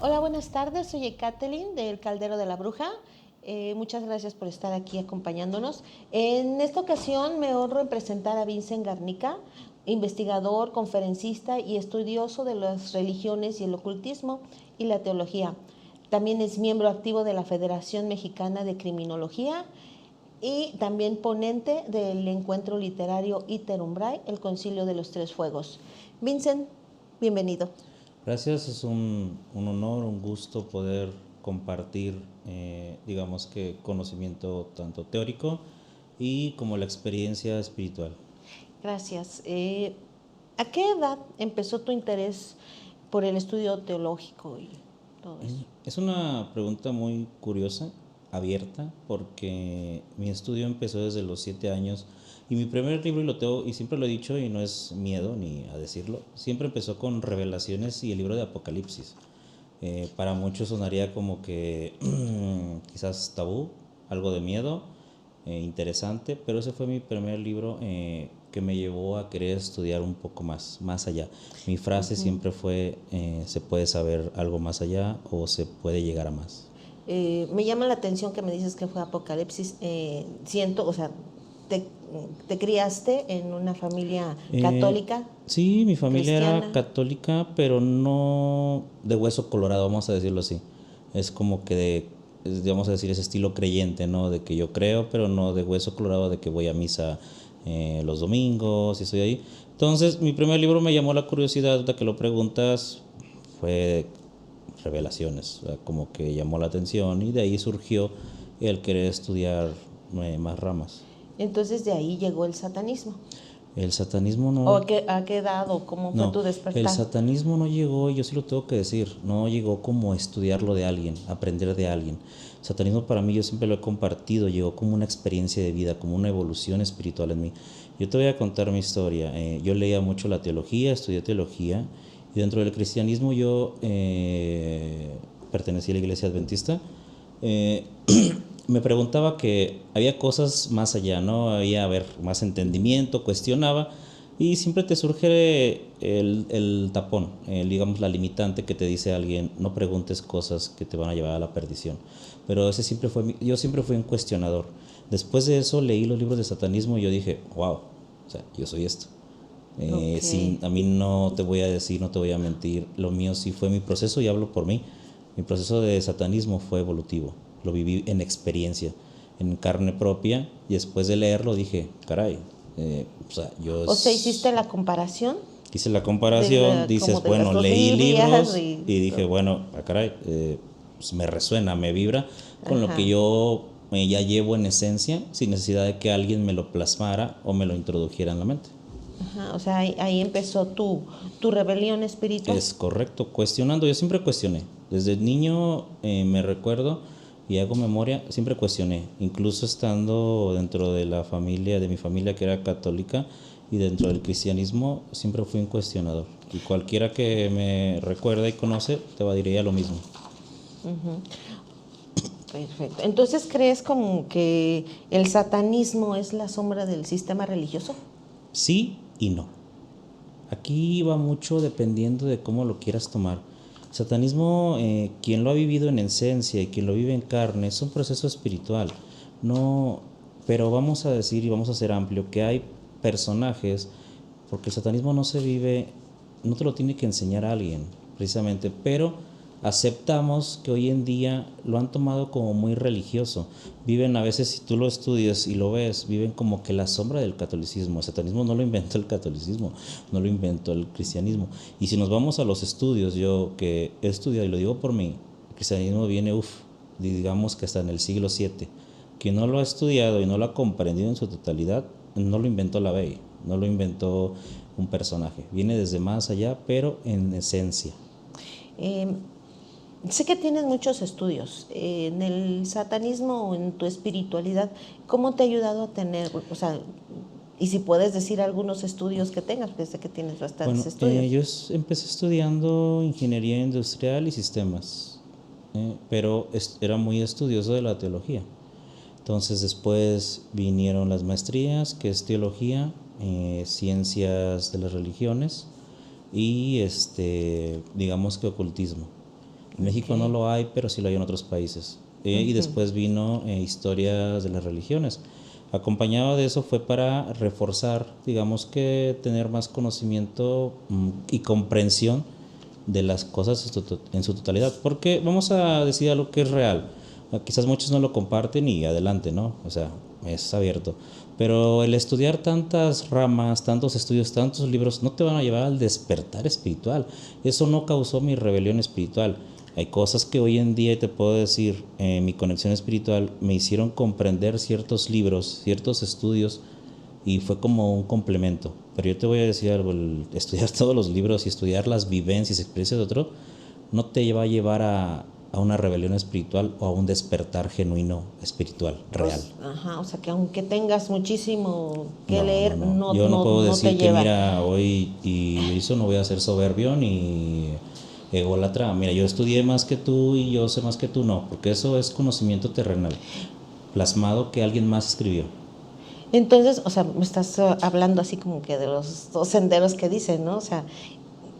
Hola, buenas tardes. Soy Ekaterin del Caldero de la Bruja. Muchas gracias por estar aquí acompañándonos. En esta ocasión me honro en presentar a Vincent Garnica, investigador, conferencista y estudioso de las religiones y el ocultismo y la teología. También es miembro activo de la Federación Mexicana de Criminología y también ponente del encuentro literario Iter Umbray, el Concilio de los Tres Fuegos. Vincent, bienvenido. Gracias, es un honor, un gusto poder compartir, digamos que conocimiento tanto teórico y como la experiencia espiritual. Gracias. ¿A qué edad empezó tu interés por el estudio teológico y todo eso? Es una pregunta muy curiosa, abierta, porque mi estudio empezó desde los 7 años y mi primer libro, y lo tengo, y siempre lo he dicho y no es miedo ni a decirlo, siempre empezó con Revelaciones y el libro de Apocalipsis. Para muchos sonaría como que quizás tabú, algo de miedo, interesante, pero ese fue mi primer libro que me llevó a querer estudiar un poco más allá. Mi frase siempre fue, se puede saber algo más allá o se puede llegar a más. Me llama la atención que me dices que fue Apocalipsis. Siento, o sea, te, te criaste en una familia Eh, católica, sí, mi familia era cristiana. católica, pero no de hueso colorado, vamos a decirlo así. Es como que vamos a decir, ese estilo creyente, ¿no? De que yo creo, pero no de hueso colorado, de que voy a misa los domingos y estoy ahí. Entonces, mi primer libro me llamó la curiosidad, de que lo preguntas, fue Revelaciones, o sea, como que llamó la atención y de ahí surgió el querer estudiar más ramas. Entonces de ahí llegó el satanismo. El satanismo ¿O no. a qué edad o cómo fue No, tu el despertar? satanismo no llegó, yo sí lo tengo que decir, no llegó como estudiarlo de alguien, aprender de alguien. El satanismo para mí, yo siempre lo he compartido, llegó como una experiencia de vida, como una evolución espiritual en mí. Yo te voy a contar mi historia. Yo leía mucho la teología, estudié teología, y dentro del cristianismo yo pertenecí a la iglesia adventista. Eh, Me preguntaba que había cosas más allá, ¿no? Había, a ver, más entendimiento, cuestionaba y siempre te surge el tapón, digamos la limitante que te dice alguien, no preguntes cosas que te van a llevar a la perdición. Pero ese siempre fue yo siempre fui un cuestionador. Después de eso leí los libros de satanismo y yo dije, wow, o sea, yo soy esto. Ok. A mí no te voy a decir, no te voy a mentir, lo mío sí fue mi proceso y hablo por mí. Mi proceso de satanismo fue evolutivo, lo viví en experiencia, en carne propia y después de leerlo dije, caray, o sea, O sea, hiciste la comparación hice la de comparación, como dices, de las bueno, dos leí Biblias libros y y dije, todo. bueno, caray, pues me resuena, me vibra con lo que Ajá. yo ya llevo en esencia, sin necesidad de que alguien me lo plasmara o me lo introdujera en la mente. Ajá, o sea, ahí empezó tu rebelión espiritual. Es correcto, cuestionando, yo siempre cuestioné. Desde niño me recuerdo y hago memoria, siempre cuestioné, incluso estando dentro de la familia, de mi familia que era católica y dentro del cristianismo, siempre fui un cuestionador. Y cualquiera que me recuerda y conoce, te va a diría lo mismo. Perfecto. Entonces, ¿crees como que el satanismo es la sombra del sistema religioso? Sí y no. Aquí va mucho dependiendo de cómo lo quieras tomar. Satanismo, quien lo ha vivido en esencia y quien lo vive en carne, es un proceso espiritual. No, pero vamos a decir y vamos a ser amplio que hay personajes, porque el satanismo no se vive, no te lo tiene que enseñar a alguien, precisamente, pero aceptamos que hoy en día lo han tomado como muy religioso. Viven a veces, si tú lo estudias y lo ves, viven como que la sombra del catolicismo. El satanismo no lo inventó el catolicismo, no lo inventó el cristianismo. Y si nos vamos a los estudios, yo que he estudiado y lo digo por mí, el cristianismo viene, digamos que hasta en el siglo VII. Quien no lo ha estudiado y no lo ha comprendido en su totalidad, no lo inventó la Bey, no lo inventó un personaje. Viene desde más allá, pero en esencia. Eh, Sé que tienes muchos estudios en el satanismo o en tu espiritualidad. ¿Cómo te ha ayudado a tener, o sea, y si puedes decir algunos estudios que tengas, porque sé que tienes bastantes Bueno, estudios? empecé estudiando ingeniería industrial y sistemas, pero era muy estudioso de la teología. Entonces después vinieron las maestrías, que es teología, ciencias de las religiones y digamos que ocultismo. En México no lo hay, pero sí lo hay en otros países. Y después vino historias de las religiones. Acompañado de eso fue para reforzar, digamos que tener más conocimiento y comprensión de las cosas en su totalidad. Porque vamos a decir algo que es real. Quizás muchos no lo comparten y adelante, ¿no? O sea, es abierto. Pero el estudiar tantas ramas, tantos estudios, tantos libros, no te van a llevar al despertar espiritual. Eso no causó mi rebelión espiritual. Hay cosas que hoy en día te puedo decir, mi conexión espiritual me hicieron comprender ciertos libros, ciertos estudios y fue como un complemento. Pero yo te voy a decir algo, el estudiar todos los libros y estudiar las vivencias y experiencias de otro no te va a llevar a una rebelión espiritual o a un despertar genuino espiritual, real. Ajá, o sea que aunque tengas muchísimo que No, leer, no, no. Yo no puedo no te decir que lleva. mira, hoy y eso no voy a ser soberbio ni ególatra. Mira, yo estudié más que tú y yo sé más que tú, no, porque eso es conocimiento terrenal, plasmado que alguien más escribió. Entonces, o sea, me estás hablando así como que de los dos senderos que dicen, ¿no? O sea,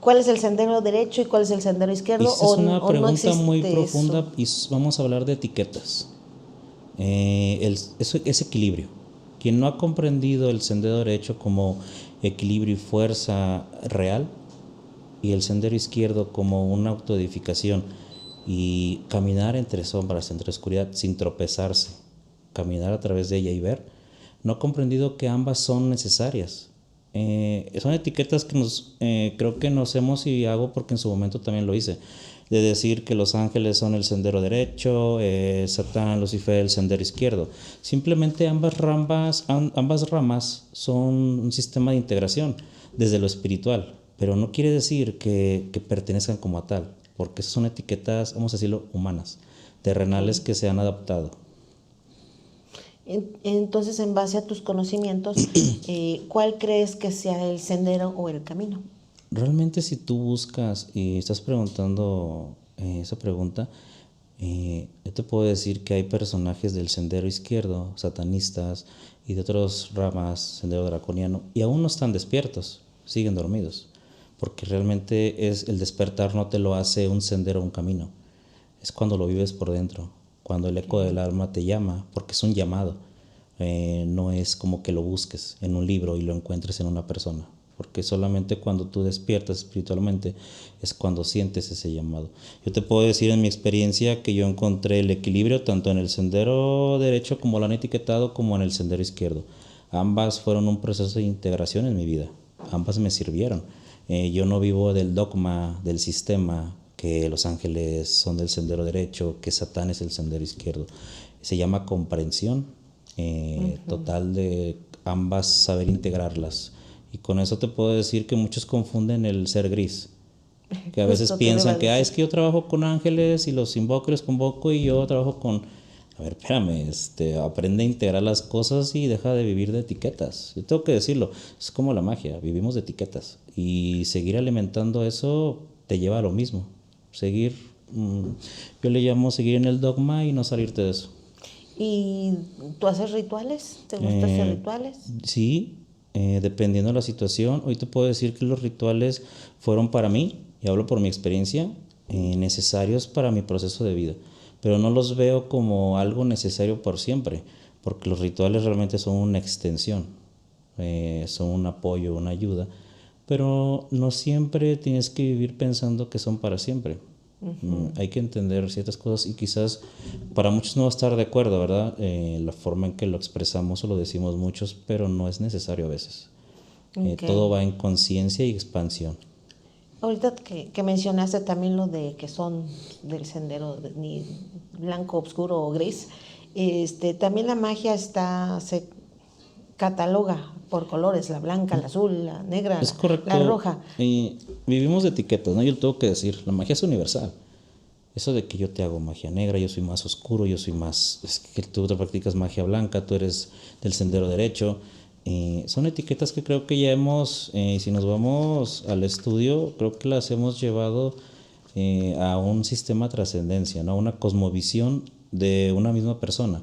¿cuál es el sendero derecho y cuál es el sendero izquierdo? Esa es una O no pregunta muy existe eso? profunda y vamos a hablar de etiquetas. Es equilibrio. Quien no ha comprendido el sendero derecho como equilibrio y fuerza real y el sendero izquierdo como una autoedificación y caminar entre sombras, entre oscuridad, sin tropezarse, caminar a través de ella y ver, no ha comprendido que ambas son necesarias. Son etiquetas que creo que nos hemos y hago porque en su momento también lo hice, de decir que los ángeles son el sendero derecho, Satán, Lucifer el sendero izquierdo. Simplemente ambas ramas son un sistema de integración desde lo espiritual, pero no quiere decir que pertenezcan como a tal, porque esas son etiquetas, vamos a decirlo, humanas, terrenales que se han adaptado. Entonces, en base a tus conocimientos, ¿cuál crees que sea el sendero o el camino? Realmente si tú buscas y estás preguntando esa pregunta, yo te puedo decir que hay personajes del sendero izquierdo, satanistas y de otras ramas, sendero draconiano, y aún no están despiertos, siguen dormidos, porque realmente es el despertar no te lo hace un sendero o un camino, es cuando lo vives por dentro, cuando el eco del alma te llama, porque es un llamado, no es como que lo busques en un libro y lo encuentres en una persona, porque solamente cuando tú despiertas espiritualmente es cuando sientes ese llamado. Yo te puedo decir en mi experiencia que yo encontré el equilibrio tanto en el sendero derecho como lo han etiquetado como en el sendero izquierdo. Ambas fueron un proceso de integración en mi vida, ambas me sirvieron. Yo no vivo del dogma del sistema que los ángeles son del sendero derecho, que Satán es el sendero izquierdo. Se llama comprensión total de ambas, saber integrarlas. Y con eso te puedo decir que muchos confunden el ser gris, que a veces Justo te lo iba a piensan que decir. es que yo trabajo con ángeles y los invoco y los convoco y yo trabajo con... A ver, espérame, aprende a integrar las cosas y deja de vivir de etiquetas. Yo tengo que decirlo, es como la magia, vivimos de etiquetas y seguir alimentando eso te lleva a lo mismo. Seguir, yo le llamo seguir en el dogma y no salirte de eso. ¿Y tú haces rituales? ¿Te gusta hacer rituales? Sí, dependiendo de la situación. Hoy te puedo decir que los rituales fueron para mí, y hablo por mi experiencia, necesarios para mi proceso de vida. Pero no los veo como algo necesario por siempre, porque los rituales realmente son una extensión, son un apoyo, una ayuda. Pero no siempre tienes que vivir pensando que son para siempre. Hay que entender ciertas cosas y quizás para muchos no va a estar de acuerdo, ¿verdad? La forma en que lo expresamos o lo decimos muchos, pero no es necesario a veces. Ok. Todo va en conciencia y expansión. Ahorita que mencionaste también lo de que son del sendero ni blanco, oscuro o gris, también la magia se cataloga por colores, la blanca, la azul, la negra, Es la correcto. roja. Vivimos de etiquetas, ¿no? Yo lo tengo que decir, la magia es universal. Eso de que yo te hago magia negra, yo soy más oscuro, yo soy más... Es que tú te practicas magia blanca, tú eres del sendero derecho. Son etiquetas que creo que ya hemos, si nos vamos al estudio, creo que las hemos llevado a un sistema de trascendencia, ¿no? A una cosmovisión de una misma persona.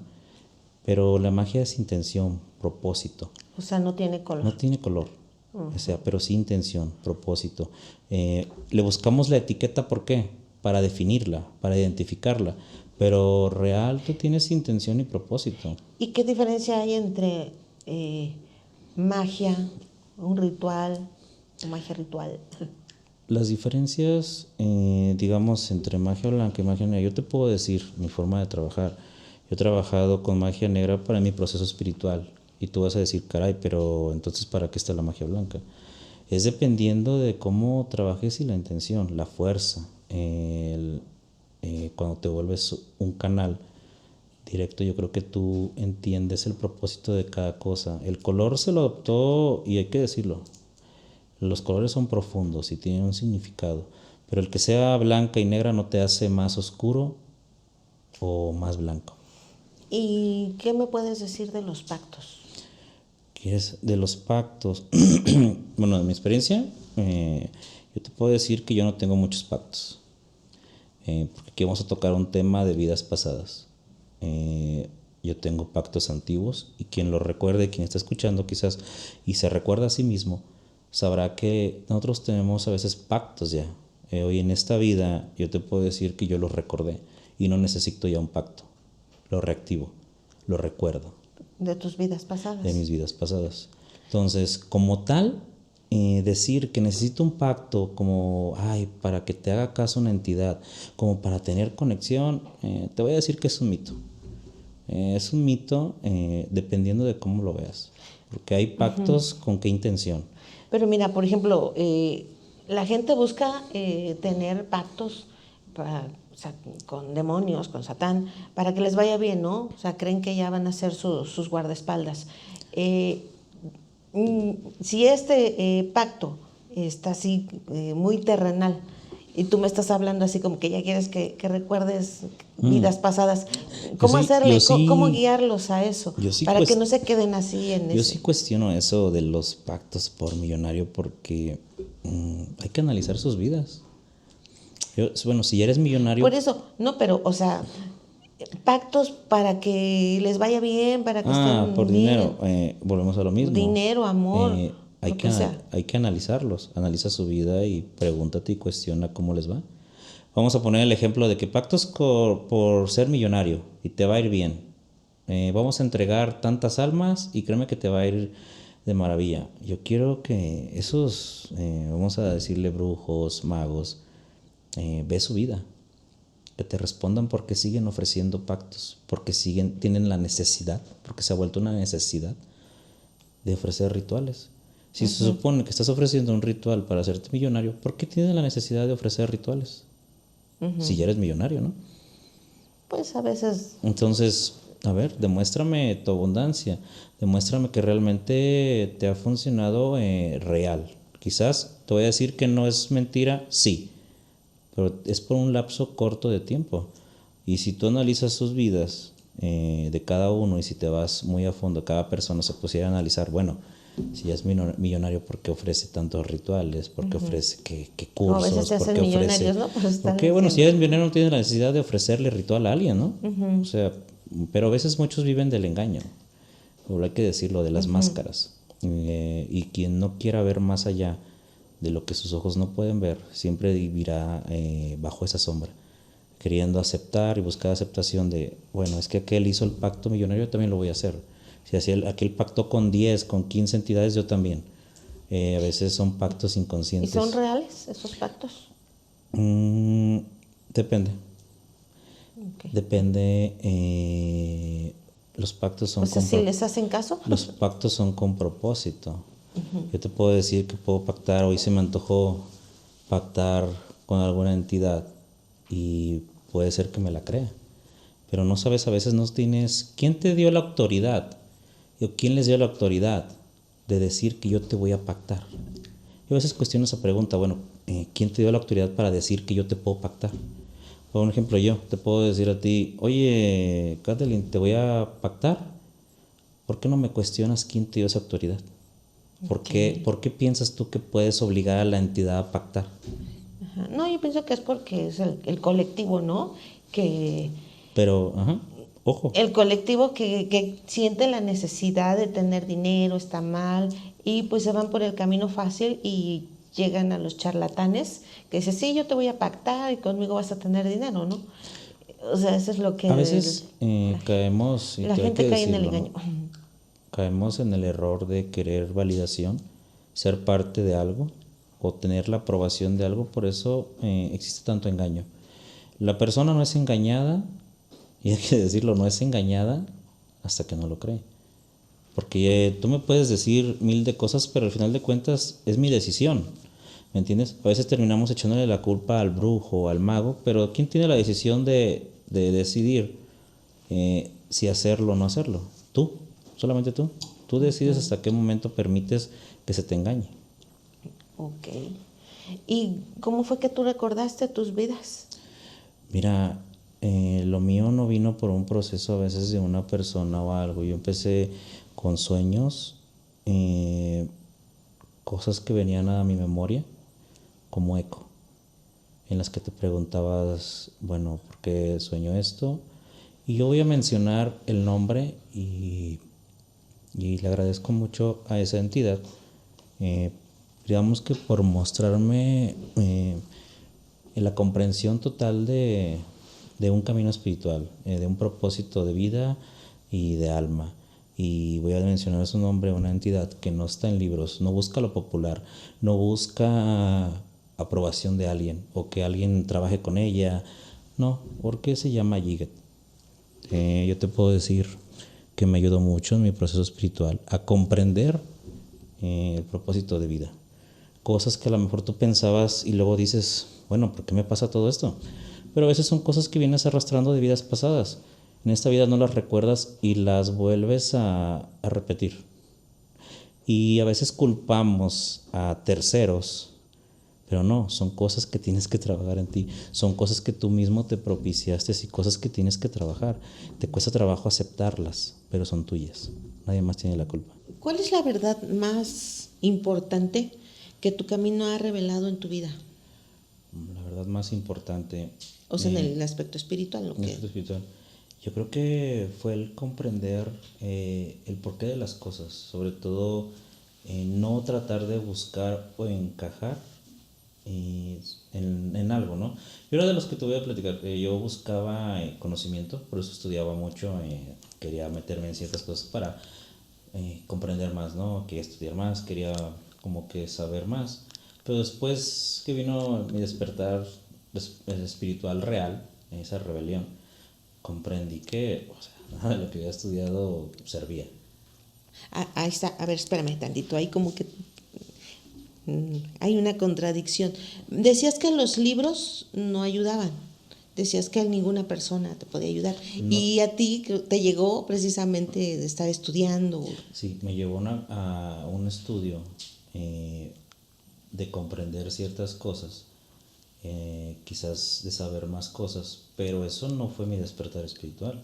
Pero la magia es intención, propósito. O sea, no tiene color. No tiene color, o sea, pero sí intención, propósito. Le buscamos la etiqueta, ¿por qué? para definirla, para identificarla, pero real tú tienes intención y propósito. ¿Y qué diferencia hay entre magia, un ritual, o magia ritual? Las diferencias, digamos, entre magia blanca y magia negra, yo te puedo decir mi forma de trabajar. Yo he trabajado con magia negra para mi proceso espiritual y tú vas a decir, caray, pero entonces ¿para qué está la magia blanca? Es dependiendo de cómo trabajes y la intención, la fuerza, cuando te vuelves un canal directo, yo creo que tú entiendes el propósito de cada cosa. El color se lo adoptó, y hay que decirlo, los colores son profundos y tienen un significado, pero el que sea blanca y negra no te hace más oscuro o más blanco. ¿Y qué me puedes decir de los pactos? ¿Qué es de los pactos? Bueno, de mi experiencia, yo te puedo decir que yo no tengo muchos pactos, porque aquí vamos a tocar un tema de vidas pasadas. Yo tengo pactos antiguos y quien lo recuerde, quien está escuchando quizás y se recuerda a sí mismo, sabrá que nosotros tenemos a veces pactos ya. Hoy en esta vida yo te puedo decir que yo los recordé y no necesito ya un pacto. Lo reactivo, lo recuerdo De tus vidas pasadas. de mis vidas pasadas. Entonces, como tal, decir que necesito un pacto como, ay, para que te haga caso una entidad, como para tener conexión, te voy a decir que es un mito. Es un mito dependiendo de cómo lo veas. Porque hay pactos con qué intención. Pero mira, por ejemplo, la gente busca tener pactos o sea, con demonios, con Satán, para que les vaya bien, ¿no? O sea, creen que ya van a ser sus guardaespaldas. Si este pacto está así muy terrenal y tú me estás hablando así como que ya quieres que recuerdes vidas pasadas, ¿cómo hacerle? ¿Cómo guiarlos a eso? Para que no se queden así en Yo ese. sí cuestiono eso de los pactos por millonario porque hay que analizar sus vidas. Bueno, si ya eres millonario... Por eso, no, pero, o sea, pactos para que les vaya bien, para que estén por bien. dinero, volvemos a lo mismo. Dinero, amor, lo que sea. Hay que analizarlos. Analiza su vida y pregúntate y cuestiona cómo les va. Vamos a poner el ejemplo de que pactos por ser millonario y te va a ir bien. Vamos a entregar tantas almas y créeme que te va a ir de maravilla. Yo quiero que esos, vamos a decirle brujos, magos, ve su vida. Que te respondan porque siguen ofreciendo pactos, porque tienen la necesidad, porque se ha vuelto una necesidad de ofrecer rituales. Si se supone que estás ofreciendo un ritual para hacerte millonario, ¿por qué tienes la necesidad de ofrecer rituales? Si ya eres millonario, ¿no? Pues a veces. Entonces, a ver, demuéstrame tu abundancia, demuéstrame que realmente te ha funcionado real. Quizás te voy a decir que no es mentira, sí, pero es por un lapso corto de tiempo. Y si tú analizas sus vidas de cada uno y si te vas muy a fondo, cada persona se pusiera a analizar, bueno, si ya es millonario, ¿por qué ofrece tantos rituales? ¿Por qué ofrece qué cursos? No, a veces se ¿Por hacen qué millonarios, ¿no? Por estar porque, bueno, si diciendo. eres millonario no tienes la necesidad de ofrecerle ritual a alguien, ¿no? O sea, pero a veces muchos viven del engaño, o hay que decirlo, de las máscaras. Y quien no quiera ver más allá de lo que sus ojos no pueden ver, siempre vivirá bajo esa sombra, queriendo aceptar y buscar aceptación de, bueno, es que aquel hizo el pacto millonario, yo también lo voy a hacer. Si hacía aquel pacto con 10, con 15 entidades, yo también. A veces son pactos ¿Y inconscientes. son reales esos pactos? Depende. Okay. Depende. Los pactos son O sea, si les hacen caso. Los pactos son con propósito. Yo te puedo decir que puedo pactar, hoy se me antojó pactar con alguna entidad y puede ser que me la crea. Pero no sabes, a veces no tienes... ¿Quién te dio la autoridad? ¿O quién les dio la autoridad de decir que yo te voy a pactar? Yo a veces cuestiono esa pregunta, bueno, ¿quién te dio la autoridad para decir que yo te puedo pactar? Por ejemplo, yo te puedo decir a ti, oye, Kathleen, te voy a pactar. ¿Por qué no me cuestionas quién te dio esa autoridad? ¿Por qué piensas tú que puedes obligar a la entidad a pactar? Ajá. No, yo pienso que es porque es el colectivo, ¿no? Pero, ojo. El colectivo que siente la necesidad de tener dinero, está mal, y pues se van por el camino fácil y llegan a los charlatanes que dicen, sí, yo te voy a pactar y conmigo vas a tener dinero, ¿no? O sea, eso es lo que A veces caemos, y la hay que gente cae en el decirlo, engaño. ¿no? Caemos en el error de querer validación, ser parte de algo o tener la aprobación de algo, por eso existe tanto engaño. La persona no es engañada, y hay que decirlo, no es engañada hasta que no lo cree. Porque tú me puedes decir mil de cosas, pero al final de cuentas es mi decisión. ¿Me entiendes? A veces terminamos echándole la culpa al brujo o al mago, pero ¿quién tiene la decisión de decidir si hacerlo o no hacerlo? Tú, solamente tú. Tú decides hasta qué momento permites que se te engañe. Ok. ¿Y cómo fue que tú recordaste tus vidas? Mira, lo mío no vino por un proceso a veces de una persona o algo. Yo empecé con sueños, cosas que venían a mi memoria como eco, en las que te preguntabas, bueno, ¿por qué sueño esto? Y yo voy a mencionar el nombre y le agradezco mucho a esa entidad, eh, digamos que por mostrarme en la comprensión total de un camino espiritual, de un propósito de vida y de alma. Y voy a mencionar su nombre, una entidad que no está en libros, no busca lo popular, no busca aprobación de alguien o que alguien trabaje con ella, no, porque se llama Yiget. Yo te puedo decir que me ayudó mucho en mi proceso espiritual a comprender el propósito de vida. Cosas que a lo mejor tú pensabas y luego dices, bueno, ¿por qué me pasa todo esto? Pero a veces son cosas que vienes arrastrando de vidas pasadas. En esta vida no las recuerdas y las vuelves a repetir. Y a veces culpamos a terceros, pero no, son cosas que tienes que trabajar en ti, son cosas que tú mismo te propiciaste y cosas que tienes que trabajar. Te cuesta trabajo aceptarlas, pero son tuyas. Nadie más tiene la culpa. ¿Cuál es la verdad más importante que tu camino ha revelado en tu vida? La verdad más importante O sea, en el aspecto espiritual, ¿no? en el aspecto espiritual, yo creo que fue el comprender el porqué de las cosas, sobre todo no tratar de buscar o encajar en algo, ¿no? Yo era de los que te voy a platicar, yo buscaba conocimiento, por eso estudiaba mucho, quería meterme en ciertas cosas para comprender más, ¿no? Quería estudiar más, quería como que saber más, pero después que vino mi despertar espiritual real, esa rebelión, comprendí que, o sea, nada de lo que había estudiado servía. Ahí está, a ver, espérame tantito, ahí como que hay una contradicción. Decías que los libros no ayudaban, decías que ninguna persona te podía ayudar No, y a ti te llegó precisamente de estar estudiando. sí, me llevó a un estudio de comprender ciertas cosas, quizás de saber más cosas, pero eso no fue mi despertar espiritual.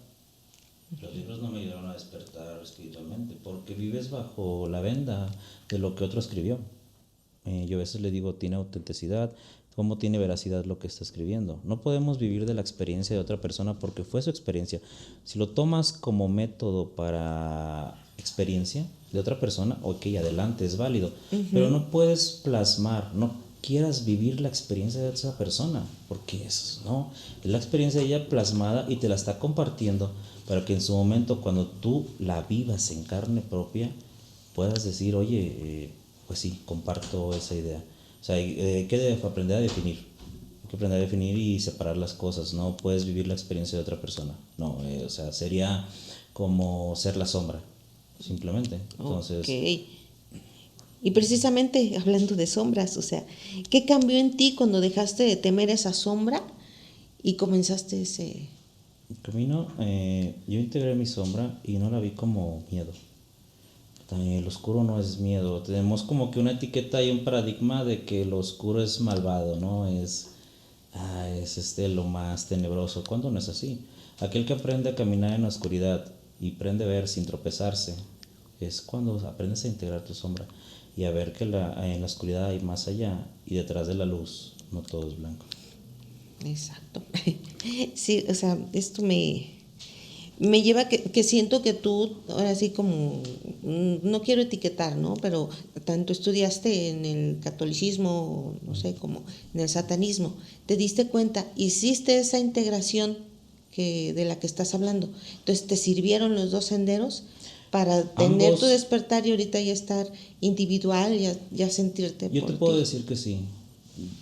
Los libros no me ayudaron a despertar espiritualmente, porque vives bajo la venda de lo que otro escribió. Yo a veces le digo, tiene autenticidad, cómo tiene veracidad lo que está escribiendo. No podemos vivir de la experiencia de otra persona porque fue su experiencia. Si lo tomas como método para experiencia de otra persona, ok, adelante, es válido. Pero no puedes plasmar, no quieras vivir la experiencia de esa persona, porque eso no, es la experiencia de ella plasmada y te la está compartiendo para que en su momento, cuando tú la vivas en carne propia, puedas decir, oye, pues sí, comparto esa idea. O sea, hay que aprender a definir. Hay que aprender a definir y separar las cosas. No puedes vivir la experiencia de otra persona. No, o sea, sería como ser la sombra, simplemente. Entonces, Ok. Y precisamente hablando de sombras, o sea, ¿qué cambió en ti cuando dejaste de temer esa sombra y comenzaste ese... el camino, yo integré mi sombra y no la vi como miedo. También el oscuro no es miedo. Tenemos como que una etiqueta y un paradigma de que lo oscuro es malvado, ¿no? Es lo más tenebroso. ¿Cuándo no es así? Aquel que aprende a caminar en la oscuridad y aprende a ver sin tropezarse, es cuando aprendes a integrar tu sombra y a ver que en la oscuridad hay más allá y detrás de la luz no todo es blanco. Exacto. Sí, o sea, esto me lleva que siento que tú, ahora sí como, no quiero etiquetar, ¿no? Pero tanto estudiaste en el catolicismo, no sé, como en el satanismo, te diste cuenta, hiciste esa integración de la que estás hablando. Entonces, ¿te sirvieron los dos senderos para tener tu Ambos, despertar y ahorita ya estar individual, ya sentirte yo te por puedo ti? decir que sí.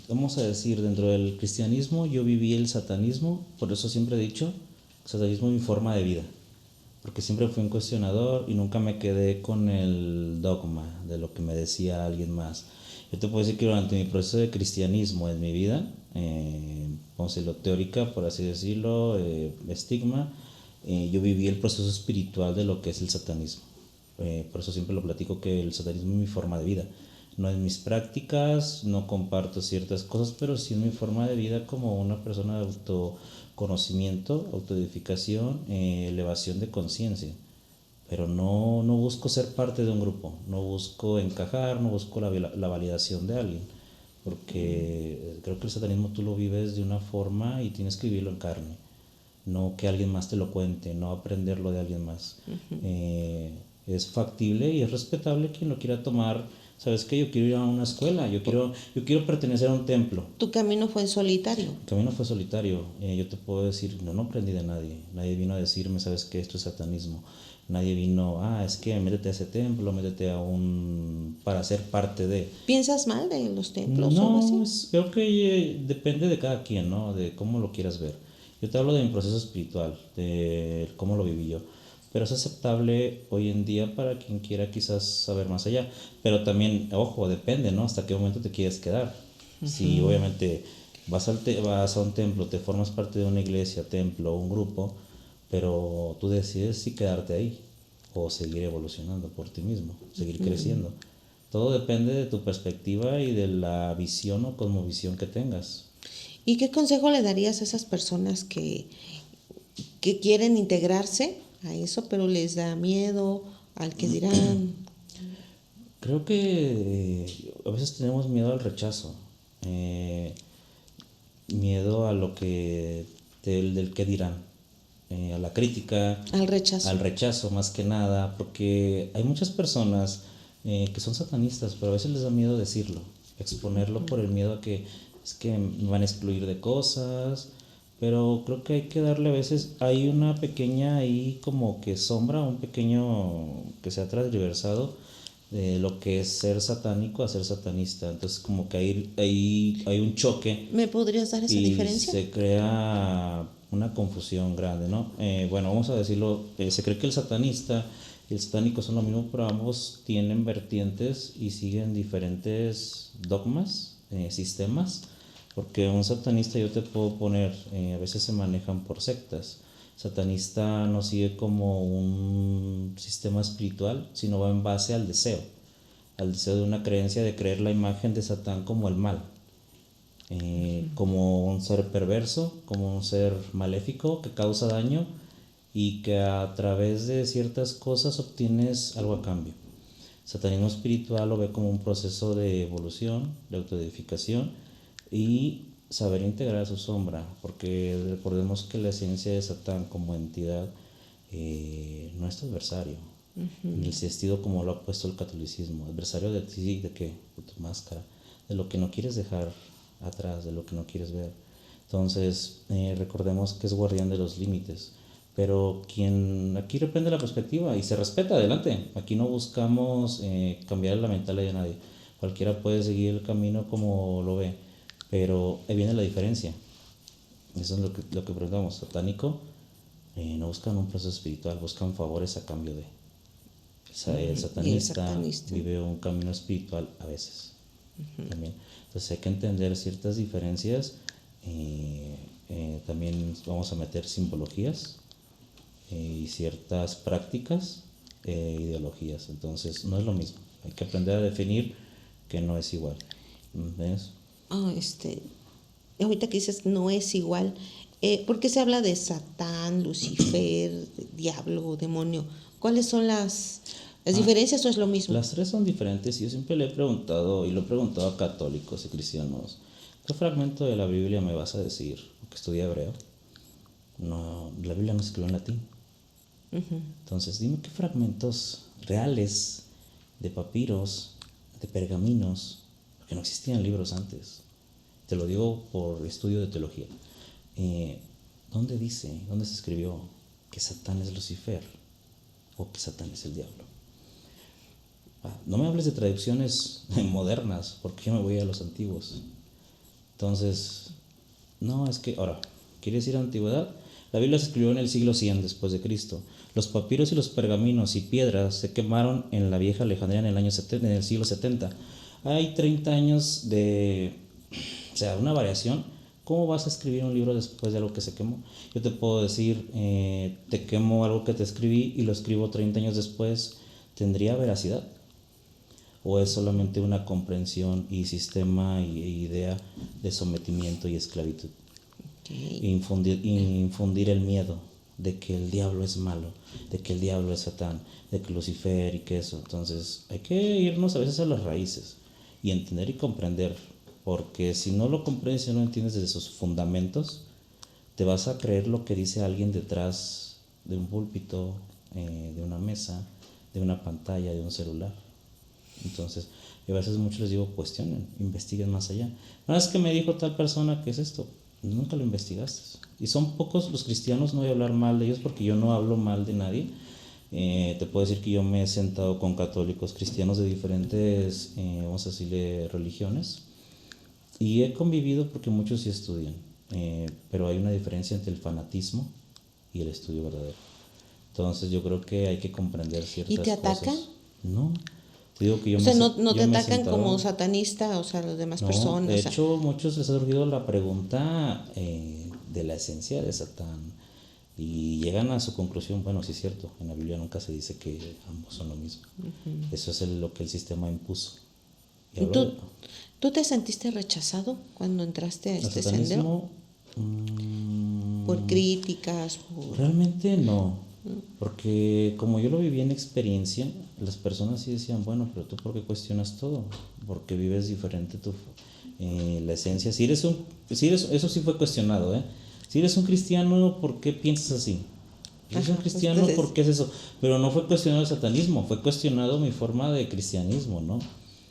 Vamos a decir, dentro del cristianismo yo viví el satanismo, por eso siempre he dicho, el satanismo es mi forma de vida, porque siempre fui un cuestionador y nunca me quedé con el dogma de lo que me decía alguien más. Yo te puedo decir que durante mi proceso de cristianismo en mi vida, vamos a decirlo teórica, por así decirlo, estigma, yo viví el proceso espiritual de lo que es el satanismo. Por eso siempre lo platico que el satanismo es mi forma de vida. No es mis prácticas, no comparto ciertas cosas, pero sí es mi forma de vida como una persona de autoconocimiento, autoedificación, elevación de conciencia. Pero no busco ser parte de un grupo, no busco encajar, no busco la validación de alguien, porque creo que el satanismo tú lo vives de una forma y tienes que vivirlo en carne, no que alguien más te lo cuente, no aprenderlo de alguien más. Es factible y es respetable quien lo quiera tomar. ¿Sabes qué? Yo quiero ir a una escuela, yo quiero pertenecer a un templo. Tu camino fue en solitario. El camino fue solitario. Yo te puedo decir, no aprendí de nadie. Nadie vino a decirme, ¿sabes qué? Esto es satanismo. Nadie vino, es que métete a ese templo, métete a para ser parte de. ¿Piensas mal de los templos o algo No, así? creo que depende de cada quien, ¿no? De cómo lo quieras ver. Yo te hablo de mi proceso espiritual, de cómo lo viví yo. Pero es aceptable hoy en día para quien quiera quizás saber más allá. Pero también, ojo, depende, ¿no? Hasta qué momento te quieres quedar. Si obviamente vas a un templo, te formas parte de una iglesia, templo, un grupo, pero tú decides si quedarte ahí o seguir evolucionando por ti mismo, seguir creciendo. Todo depende de tu perspectiva y de la visión o cosmovisión que tengas. ¿Y qué consejo le darías a esas personas que quieren integrarse a eso, pero les da miedo al que dirán? Creo que a veces tenemos miedo al rechazo, miedo a lo que del que dirán, a la crítica, Al rechazo. al rechazo más que nada, porque hay muchas personas que son satanistas, pero a veces les da miedo decirlo, exponerlo por el miedo a que es que me van a excluir de cosas, pero creo que hay que darle a veces, hay una pequeña ahí como que sombra, un pequeño que se ha transversado de lo que es ser satánico a ser satanista, entonces como que hay un choque ¿Me podrías dar esa y diferencia? se crea una confusión grande, ¿no? Bueno, vamos a decirlo, se cree que el satanista y el satánico son lo mismo, pero ambos tienen vertientes y siguen diferentes dogmas, sistemas, porque un satanista yo te puedo poner, a veces se manejan por sectas. Satanista no sigue como un sistema espiritual, sino va en base al deseo de una creencia de creer la imagen de Satán como el mal, como un ser perverso, como un ser maléfico que causa daño y que a través de ciertas cosas obtienes algo a cambio. Satanismo espiritual lo ve como un proceso de evolución, de autoedificación y saber integrar su sombra, porque recordemos que la esencia de Satán como entidad no es tu adversario, en el sentido como lo ha puesto el catolicismo, adversario de ti, de qué, de tu máscara, de lo que no quieres dejar atrás, de lo que no quieres ver. Entonces, recordemos que es guardián de los límites, pero quien aquí depende de la perspectiva y se respeta, adelante. Aquí no buscamos cambiar la mentalidad de nadie. Cualquiera puede seguir el camino como lo ve, pero ahí viene la diferencia. Eso es lo que preguntamos. Satánico, no buscan un proceso espiritual, buscan favores a cambio de. El Y el satanista satanista. vive un camino espiritual a veces también. Entonces hay que entender ciertas diferencias. También vamos a meter simbologías y ciertas prácticas, ideologías. Entonces no es lo mismo. Hay que aprender a definir que no es igual. ¿Ves? Ahorita que dices no es igual, ¿por qué se habla de Satán, Lucifer, diablo, demonio? ¿Cuáles son las diferencias o es lo mismo? Las tres son diferentes y yo siempre le he preguntado y lo he preguntado a católicos y cristianos, ¿qué fragmento de la Biblia me vas a decir? Porque estudié hebreo. No, la Biblia no se escribió en latín. Entonces, dime qué fragmentos reales de papiros, de pergaminos, porque no existían libros antes. Te lo digo por estudio de teología. ¿Dónde se escribió que Satán es Lucifer o que Satán es el diablo? No me hables de traducciones modernas, porque yo me voy a los antiguos. Entonces, no, es que, ahora, ¿quieres ir a la antigüedad? La Biblia se escribió en el siglo 100 después de Cristo. Los papiros y los pergaminos y piedras se quemaron en la vieja Alejandría en el siglo 70. Hay 30 años o sea, una variación. ¿Cómo vas a escribir un libro después de algo que se quemó? Yo te puedo decir, te quemo algo que te escribí y lo escribo 30 años después. ¿Tendría veracidad? ¿O es solamente una comprensión y sistema e idea de sometimiento y esclavitud? Okay. Infundir el miedo de que el diablo es malo, de que el diablo es Satán, de que Lucifer y que eso. Entonces hay que irnos a veces a las raíces y entender y comprender, porque si no lo comprendes y no lo entiendes desde sus fundamentos, te vas a creer lo que dice alguien detrás de un púlpito, de una mesa, de una pantalla, de un celular. Entonces, yo a veces muchos les digo, cuestionen, investiguen más allá. No es que me dijo tal persona que es esto, nunca lo investigaste. Y son pocos los cristianos, no voy a hablar mal de ellos porque yo no hablo mal de nadie. Te puedo decir que yo me he sentado con católicos, cristianos de diferentes, vamos a decirle, religiones. Y he convivido porque muchos sí estudian. Pero hay una diferencia entre el fanatismo y el estudio verdadero. Entonces yo creo que hay que comprender ciertas ¿Y te cosas. atacan? No. Te digo que yo O sea, no yo te me he atacan sentado, como satanista, o sea, las demás no, personas. de O sea, hecho, muchos les ha surgido la pregunta de la esencia de Satán y llegan a su conclusión, bueno, sí es cierto, en la Biblia nunca se dice que ambos son lo mismo. Eso es lo que el sistema impuso. Y hablo de, ¿Tú te sentiste rechazado cuando entraste a el este sendero? satanismo, Por críticas, por... realmente no, porque como yo lo viví en experiencia, las personas sí decían, bueno, pero tú ¿por qué cuestionas todo? Porque vives diferente la esencia. Eso sí fue cuestionado, ¿eh? Si eres un cristiano, ¿por qué piensas así? Si eres un Ajá, cristiano, entonces, ¿por qué es eso? Pero no fue cuestionado el satanismo, fue cuestionado mi forma de cristianismo, ¿no?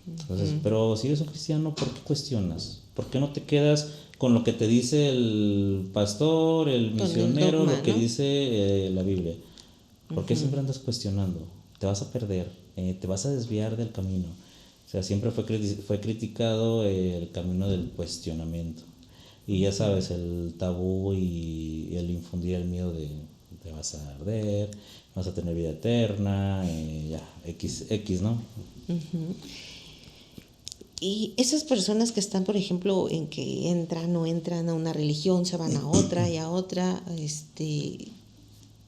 Entonces, pero si eres un cristiano, ¿por qué cuestionas? ¿Por qué no te quedas con lo que te dice el pastor, el con el misionero, dogma, lo que ¿no? dice la Biblia? ¿Por qué siempre andas cuestionando? Te vas a perder, te vas a desviar del camino. O sea, siempre fue criticado el camino del cuestionamiento. Y ya sabes, el tabú y el infundir el miedo de te vas a arder, vas a tener vida eterna, ya, X, ¿no? Y esas personas que están, por ejemplo, en que entran o entran a una religión, se van a otra y a otra,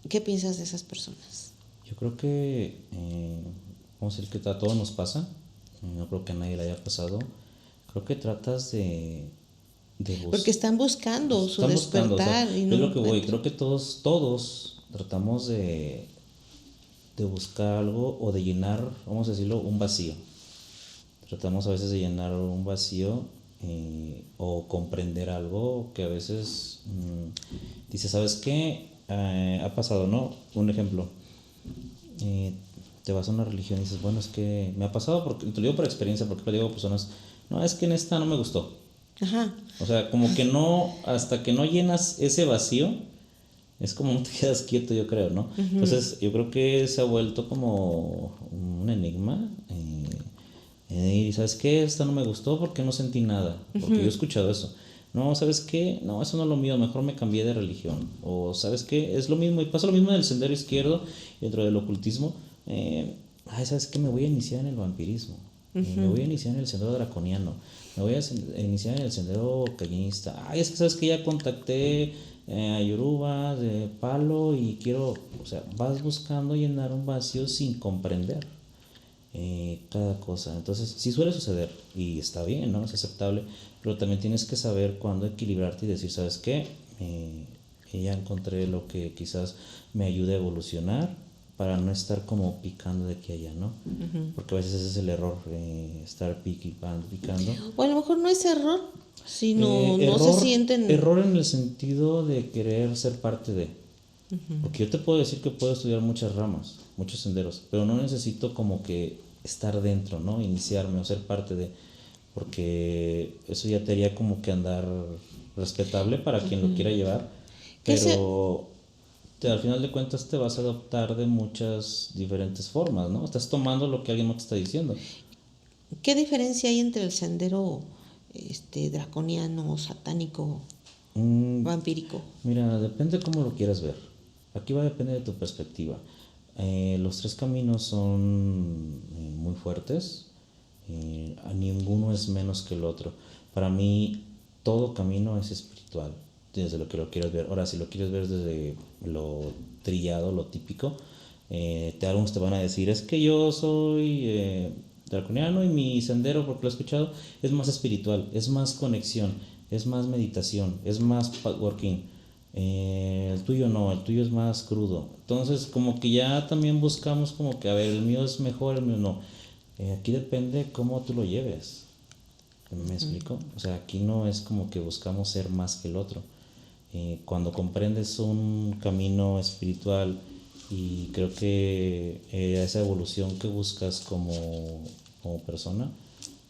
¿qué piensas de esas personas? Yo creo que, vamos a decir que a todos nos pasa, no creo que a nadie le haya pasado. Creo que tratas de Porque están buscando su están buscando, o sea, despertar y no es lo lo que voy, encuentran. creo que todos tratamos de buscar algo o de llenar, vamos a decirlo, un vacío. Tratamos a veces de llenar un vacío o comprender algo que a veces dice, ¿sabes qué? Ha pasado, ¿no? Un ejemplo, te vas a una religión y dices, bueno, es que me ha pasado, porque te lo digo por experiencia, porque le digo a personas, no, es que en esta no me gustó. Ajá. O sea, como que no, hasta que no llenas ese vacío, es como no te quedas quieto, yo creo, ¿no? Entonces, yo creo que se ha vuelto como un enigma. Y ¿sabes qué? Esta no me gustó porque no sentí nada. Porque yo he escuchado eso. No, ¿sabes qué? No, eso no es lo mío, mejor me cambié de religión. O ¿sabes qué? Es lo mismo, y pasa lo mismo en el sendero izquierdo, dentro del ocultismo. ¿Sabes qué? Me voy a iniciar en el vampirismo. Me voy a iniciar en el sendero draconiano. Me voy a iniciar en el sendero cañista. Es que ¿sabes que ya contacté a Yoruba de Palo y quiero, o sea, vas buscando llenar un vacío sin comprender cada cosa. Entonces, sí suele suceder y está bien, ¿no? Es aceptable, pero también tienes que saber cuándo equilibrarte y decir, ¿sabes qué? Ya encontré lo que quizás me ayude a evolucionar para no estar como picando de aquí a allá, ¿no? Porque a veces ese es el error, estar picando. O a lo mejor no es error, sino no se Error, sienten... error en el sentido de querer ser parte de. Porque yo te puedo decir que puedo estudiar muchas ramas, muchos senderos, pero no necesito como que estar dentro, ¿no? Iniciarme o ser parte de, porque eso ya te haría como que andar respetable para quien lo quiera llevar, ¿Qué se, pero al final de cuentas te vas a adoptar de muchas diferentes formas, ¿no? Estás tomando lo que alguien más te está diciendo. ¿Qué diferencia hay entre el sendero draconiano, satánico, Mm, vampírico? Mira, depende cómo lo quieras ver. Aquí va a depender de tu perspectiva. Los tres caminos son muy fuertes. A ninguno es menos que el otro. Para mí, todo camino es espiritual, desde lo que lo quieras ver. Ahora, si lo quieres ver desde lo trillado, lo típico, algunos te van a decir, es que yo soy draconiano y mi sendero, porque lo he escuchado, es más espiritual, es más conexión, es más meditación, es más working. El tuyo no, el tuyo es más crudo. Entonces, como que ya también buscamos como que, a ver, el mío es mejor, el mío no. Aquí depende cómo tú lo lleves. ¿Me explico? O sea, aquí no es como que buscamos ser más que el otro. Cuando comprendes un camino espiritual y creo que esa evolución que buscas como persona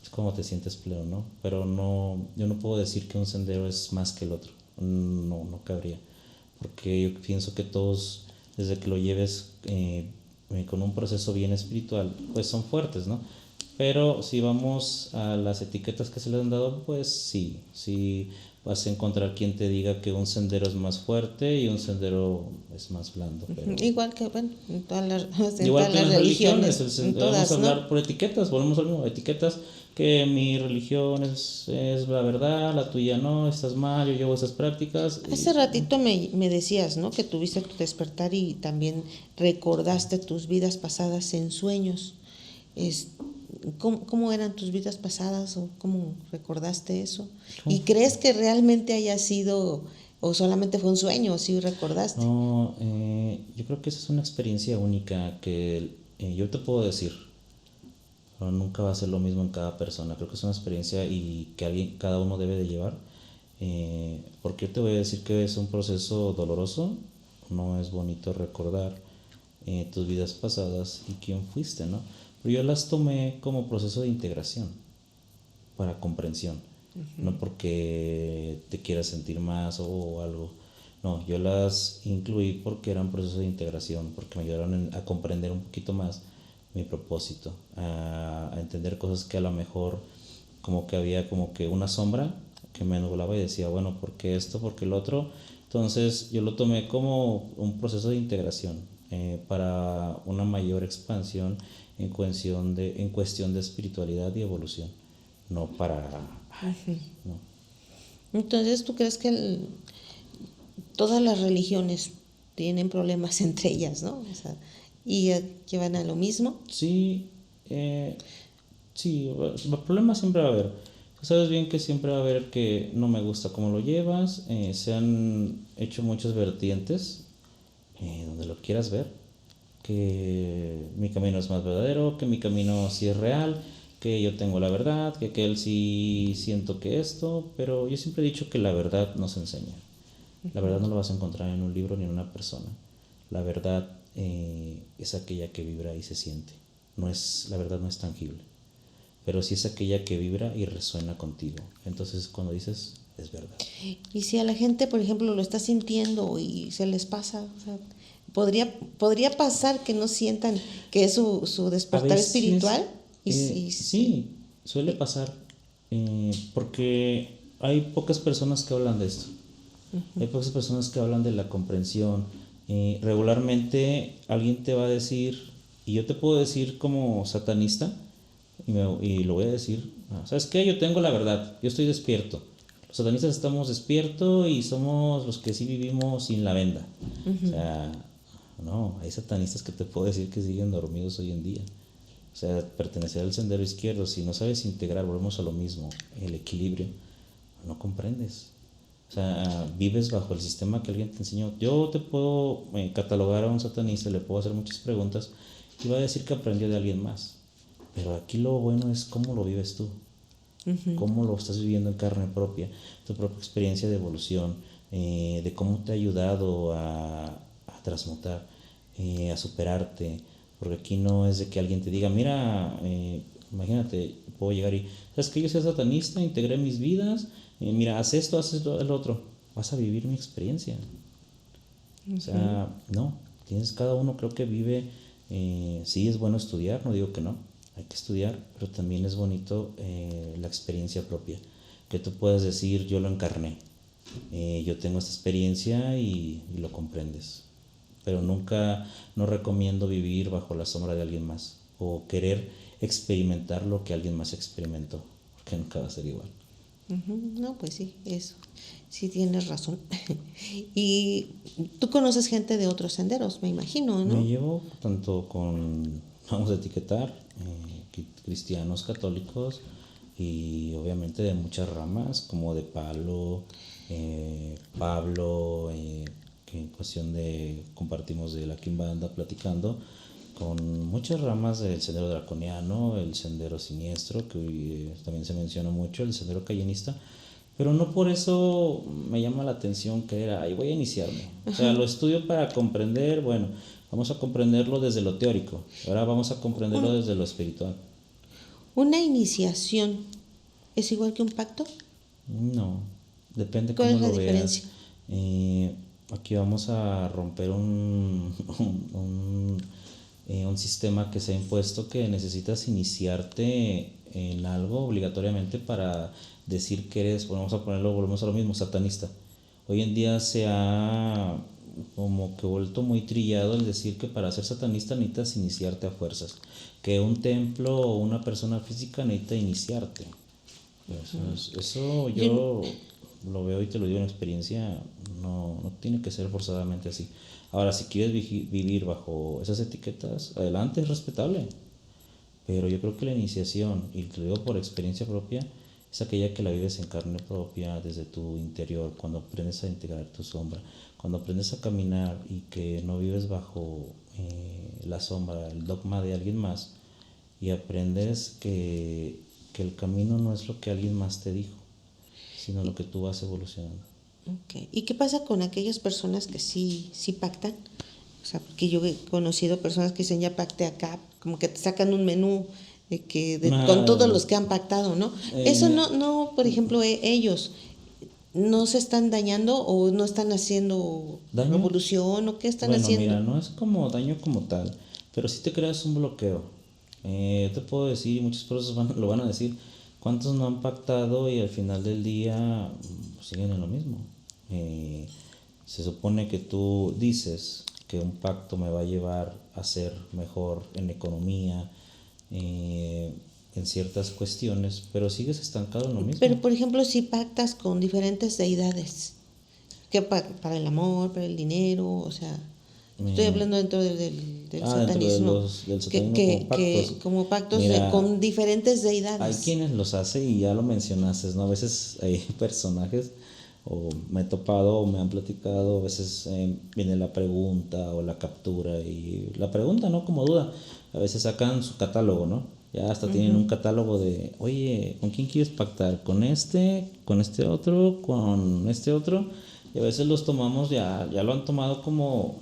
es como te sientes pleno, ¿no? Pero no, yo no puedo decir que un sendero es más que el otro. No, no cabría. Porque yo pienso que todos, desde que lo lleves con un proceso bien espiritual, pues son fuertes, ¿no? Pero si vamos a las etiquetas que se le han dado, pues sí, sí vas a encontrar quien te diga que un sendero es más fuerte y un sendero es más blando, pero Igual que, bueno, en igual todas que en las las religiones, religiones, en vamos a todas, ¿no? hablar por etiquetas, volvemos al mismo, etiquetas que mi religión es la verdad, la tuya no, estás mal, yo llevo esas prácticas Hace y ratito me decías, ¿no? Que tuviste tu despertar y también recordaste tus vidas pasadas en sueños. Es, ¿cómo eran tus vidas pasadas o cómo recordaste eso? ¿Y ¿cómo? crees que realmente haya sido o solamente fue un sueño o sí recordaste? No, yo creo que esa es una experiencia única que yo te puedo decir, pero nunca va a ser lo mismo en cada persona. Creo que es una experiencia y que cada uno debe de llevar. Porque yo te voy a decir que es un proceso doloroso, no es bonito recordar tus vidas pasadas y quién fuiste, ¿no? Pero yo las tomé como proceso de integración para comprensión, no porque te quieras sentir más o algo. No, yo las incluí porque eran procesos de integración, porque me ayudaron a comprender un poquito más mi propósito, a entender cosas que a lo mejor como que había como que una sombra que me nublaba y decía, bueno, ¿por qué esto? ¿Por qué el otro? Entonces yo lo tomé como un proceso de integración para una mayor expansión en cuestión de espiritualidad y evolución, no para... Ay, no. Entonces, ¿tú crees que todas las religiones tienen problemas entre ellas, ¿no? O sea, y llevan a lo mismo. Sí, sí, problemas siempre va a haber. Tú sabes bien que siempre va a haber que no me gusta cómo lo llevas. Se han hecho muchas vertientes, donde lo quieras ver, que mi camino es más verdadero, que mi camino sí es real, que yo tengo la verdad, que él sí siento que esto, pero yo siempre he dicho que la verdad no se enseña. La verdad no lo vas a encontrar en un libro ni en una persona. La verdad es aquella que vibra y se siente. La verdad no es tangible, pero sí es aquella que vibra y resuena contigo. Entonces cuando dices, es verdad. Y si a la gente, por ejemplo, lo está sintiendo y se les pasa, o sea, podría pasar que no sientan que es su A despertar veces, espiritual y sí, suele pasar, porque hay pocas personas que hablan de esto. Hay pocas personas que hablan de la comprensión. Regularmente alguien te va a decir, y yo te puedo decir como satanista, y lo voy a decir, ¿sabes qué? Yo tengo la verdad, yo estoy despierto. Los satanistas estamos despiertos y somos los que sí vivimos sin la venda. O sea, no, hay satanistas que te puedo decir que siguen dormidos hoy en día. O sea, pertenecer al sendero izquierdo, si no sabes integrar, volvemos a lo mismo, el equilibrio, no comprendes. O sea, vives bajo el sistema que alguien te enseñó. Yo te puedo catalogar a un satanista, le puedo hacer muchas preguntas y va a decir que aprendió de alguien más. Pero aquí lo bueno es cómo lo vives tú, cómo lo estás viviendo en carne propia, tu propia experiencia de evolución, de cómo te ha ayudado a transmutar, a superarte, porque aquí no es de que alguien te diga, mira, imagínate, puedo llegar y, ¿sabes que yo soy satanista, integré mis vidas? Mira, haz esto, el otro, vas a vivir mi experiencia. O sea, no, tienes cada uno, creo que vive, sí es bueno estudiar, no digo que no, hay que estudiar, pero también es bonito la experiencia propia, que tú puedas decir, yo lo encarné, yo tengo esta experiencia y lo comprendes, pero nunca, no recomiendo vivir bajo la sombra de alguien más o querer experimentar lo que alguien más experimentó, porque nunca va a ser igual. No, pues sí, eso. Sí tienes razón. Y tú conoces gente de otros senderos, me imagino, Me ¿no? llevo tanto con, vamos a etiquetar, cristianos, católicos y obviamente de muchas ramas, como de Palo, Pablo, que en cuestión de compartimos de la Kimbanda platicando, con muchas ramas del sendero draconiano, el sendero siniestro, que también se menciona mucho, el sendero cayenista, pero no por eso me llama la atención que era, ahí voy a iniciarme. O sea, lo estudio para comprender, bueno, vamos a comprenderlo desde lo teórico, ahora vamos a comprenderlo Un- desde lo espiritual. una iniciación es igual que un pacto. No, depende ¿Cuál cómo es la lo veas. diferencia? Aquí vamos a romper un sistema que se ha impuesto que necesitas iniciarte en algo obligatoriamente para decir que eres, bueno, vamos a ponerlo, volvemos a lo mismo, satanista. Hoy en día se ha como que vuelto muy trillado el decir que para ser satanista necesitas iniciarte a fuerzas, que un templo o una persona física necesita iniciarte. Eso Yo, yo lo veo y te lo digo en experiencia, no tiene que ser forzadamente así. Ahora, si quieres vivir bajo esas etiquetas, adelante, es respetable. Pero yo creo que la iniciación, y te lo digo por experiencia propia, es aquella que la vives en carne propia desde tu interior, cuando aprendes a integrar tu sombra, cuando aprendes a caminar y que no vives bajo la sombra, el dogma de alguien más, y aprendes que el camino no es lo que alguien más te dijo, sino lo que tú vas evolucionando. ok. ¿Y qué pasa con aquellas personas que sí pactan? O sea, porque yo he conocido personas que dicen ya pacté acá, como que te sacan un menú con todos Ah, los que han pactado, ¿no? Eso eh, no, por ejemplo, ellos no se están dañando o no están haciendo daño, revolución o qué están bueno, haciendo. mira, no es como daño como tal, pero sí te creas un bloqueo. Yo te puedo decir, y muchas personas lo van a decir, cuántos no han pactado y al final del día pues, siguen en lo mismo. Eh, Se supone que tú dices que un pacto me va a llevar a ser mejor en economía, en ciertas cuestiones, pero sigues estancado en lo Pero, mismo. por ejemplo, si pactas con diferentes deidades, que para el amor, para el dinero, o sea, estoy Eh, hablando dentro del Dentro de satanismo, del satanismo como pactos. que como pactos Mira, con diferentes hay deidades. quienes los hacen y ya lo mencionaste, ¿no? A veces hay personajes, o me he topado o me han platicado, a veces viene la pregunta o la captura y la pregunta, ¿no? Como duda, a veces sacan su catálogo, ¿no? Ya hasta tienen un catálogo de, oye, ¿con quién quieres pactar? ¿Con con este otro? Y a veces los tomamos, ya lo han tomado como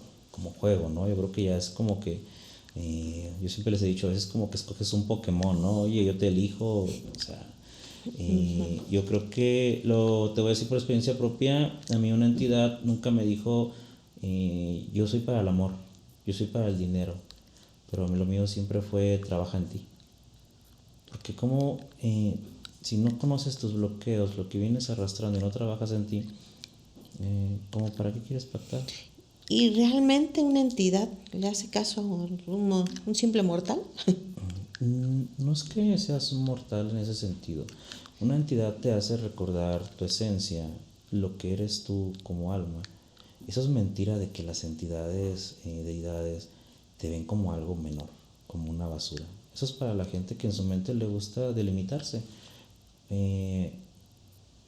juego, ¿no? Yo creo que ya es como que yo siempre les he dicho, a veces como que escoges un Pokémon, ¿no? Oye, yo te elijo, o sea, yo creo que te voy a decir por experiencia propia, a mí una entidad nunca me dijo, yo soy para el amor, yo soy para el dinero, pero a mí lo mío siempre fue trabaja en ti. Porque como si no conoces tus bloqueos, lo que vienes arrastrando y no trabajas en ti, ¿cómo para qué quieres pactar? ¿Y realmente una entidad le hace caso a un simple mortal? No es que seas un mortal en ese sentido. Una entidad te hace recordar tu esencia, lo que eres tú como alma. Eso es mentira de que las entidades, deidades, te ven como algo menor, como una basura. Eso es para la gente que en su mente le gusta delimitarse. Eh,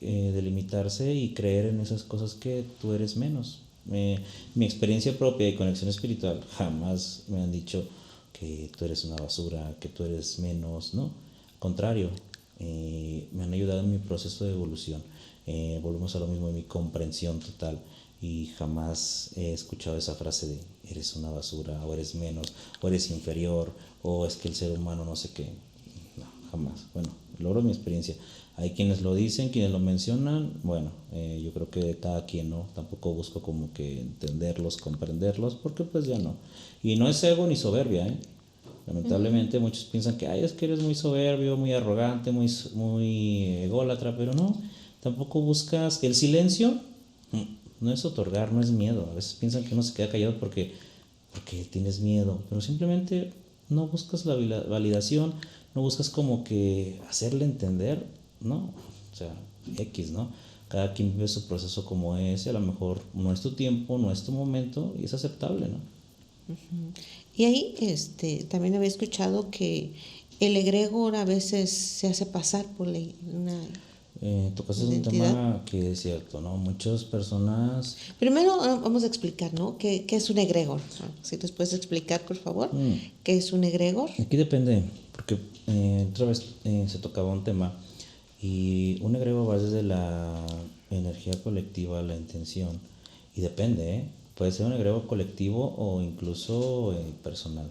Delimitarse y creer en esas cosas que tú eres menos. Mi experiencia propia y conexión espiritual jamás me han dicho que tú eres una basura, que tú eres menos, ¿no? Al contrario, me han ayudado en mi proceso de evolución. volvemos a lo mismo, de mi comprensión total. Y jamás he escuchado esa frase de eres una basura, o eres menos, o eres inferior, o es que el ser humano no sé qué. No, jamás. Bueno, logro mi experiencia. Hay quienes lo dicen, quienes lo mencionan, bueno, yo creo que cada quien, ¿no? Tampoco busco como que entenderlos, comprenderlos, porque pues ya no. Y no es ego ni soberbia, ¿eh? Lamentablemente muchos piensan que, ay, es que eres muy soberbio, muy arrogante, muy ególatra, pero no, tampoco buscas el silencio. No es otorgar, no es miedo. A veces piensan que uno se queda callado porque tienes miedo, pero simplemente no buscas la validación, no buscas como que hacerle entender, ¿no? O sea, X, ¿no? Cada quien vive su proceso como es y a lo mejor no es tu tiempo, no es tu momento y es aceptable, ¿no? Y ahí también había escuchado que el egregor a veces se hace pasar por una Tocaste un identidad. tema que es cierto, ¿no? Muchas personas. Primero vamos a explicar, ¿no? ¿Qué es un egregor? Si nos puedes explicar, por favor, qué es un egregor. Aquí depende, porque otra vez se tocaba un tema y un egregor va desde la energía colectiva, la intención, y depende, ¿eh? Puede ser un egregor colectivo o incluso personal.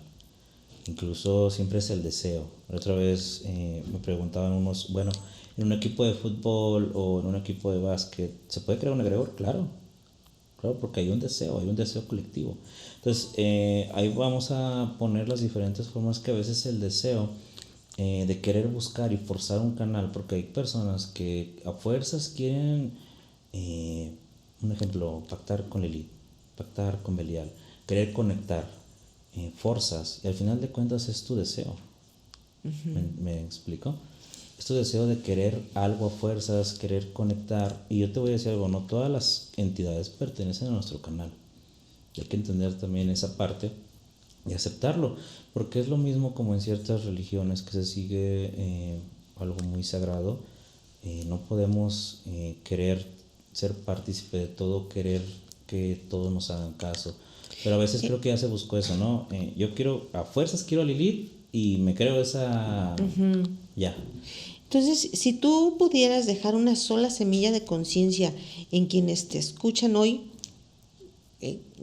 Incluso siempre es el deseo. La otra vez me preguntaban unos, bueno, en un equipo de fútbol o en un equipo de básquet, ¿se puede crear un egregor? Claro, claro, porque hay un deseo colectivo. Entonces, ahí vamos a poner las diferentes formas que a veces el deseo de querer buscar y forzar un canal, porque hay personas que a fuerzas quieren, eh, un ejemplo, pactar con Lilith, pactar con Belial, querer conectar, forzas, y al final de cuentas es tu deseo. ¿Me explico? Es tu deseo de querer algo a fuerzas, querer conectar. Y yo te voy a decir algo, no todas las entidades pertenecen a nuestro canal. Hay que entender también esa parte y aceptarlo, porque es lo mismo como en ciertas religiones que se sigue algo muy sagrado. No podemos querer ser partícipe de todo, querer que todos nos hagan caso. Pero a veces creo que ya se buscó eso, ¿no? Yo quiero, a fuerzas quiero a Lilith y me creo esa. Ya. Entonces, si tú pudieras dejar una sola semilla de conciencia en quienes te escuchan hoy,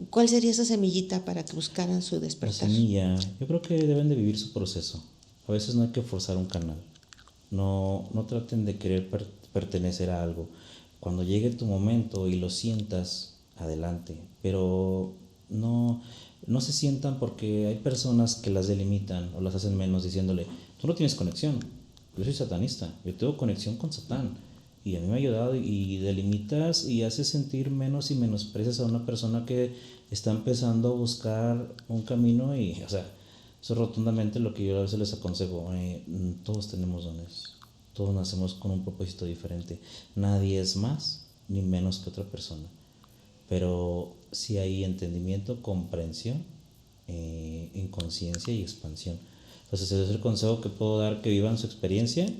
¿cuál sería esa semillita para que buscaran su La despertar? semilla, yo creo que deben de vivir su proceso. A veces no hay que forzar un canal. No traten de querer pertenecer a algo. Cuando llegue tu momento y lo sientas, adelante. Pero no se sientan porque hay personas que las delimitan o las hacen menos diciéndole, tú no tienes conexión. Yo soy satanista, yo tengo conexión con Satán. Y a mí me ha ayudado y delimitas y haces sentir menos y menosprecias a una persona que está empezando a buscar un camino y, o sea, eso es rotundamente lo que yo a veces les aconsejo. Todos tenemos dones, todos nacemos con un propósito diferente. Nadie es más ni menos que otra persona. Pero si hay entendimiento, comprensión, inconsciencia y expansión. Entonces ese es el consejo que puedo dar, que vivan su experiencia.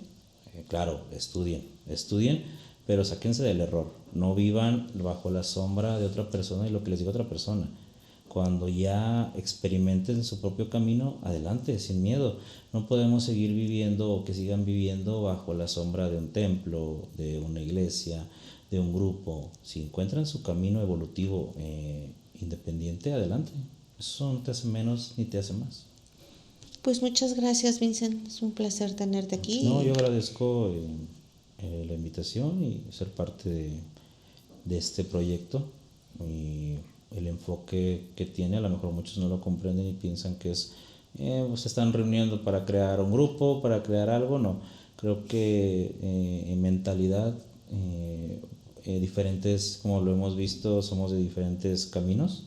Claro, estudien, pero sáquense del error. No vivan bajo la sombra de otra persona y lo que les diga otra persona. Cuando ya experimenten su propio camino, adelante, sin miedo. No podemos seguir viviendo o que sigan viviendo bajo la sombra de un templo, de una iglesia, de un grupo. Si encuentran su camino evolutivo independiente, adelante. Eso no te hace menos ni te hace más. Pues muchas gracias, Vincent. Es un placer tenerte No, aquí. yo agradezco la invitación y ser parte de este proyecto y el enfoque que tiene. A lo mejor muchos no lo comprenden y piensan que es, pues se están reuniendo para crear un grupo, para crear algo. No, creo que en mentalidad diferentes, como lo hemos visto, somos de diferentes caminos,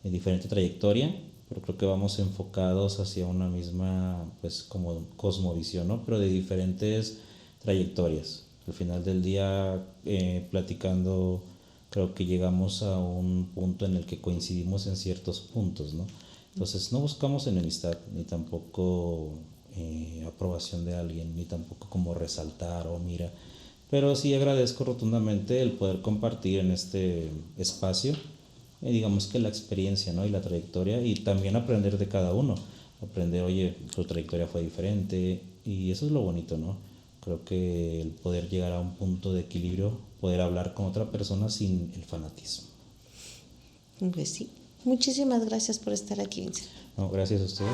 de diferente trayectoria, pero creo que vamos enfocados hacia una misma, pues como cosmovisión, ¿no? Pero de diferentes trayectorias. Al final del día, platicando, creo que llegamos a un punto en el que coincidimos en ciertos puntos, ¿no? Entonces no buscamos enemistad, ni tampoco aprobación de alguien, ni tampoco como resaltar o mira, pero sí agradezco rotundamente el poder compartir en este espacio, digamos que la experiencia, ¿no? Y la trayectoria y también aprender de cada uno. Aprender, oye, su trayectoria fue diferente y eso es lo bonito, ¿no? Creo que el poder llegar a un punto de equilibrio poder hablar con otra persona sin el fanatismo. Pues sí. Muchísimas gracias por estar aquí, Vincent. No, gracias a ustedes.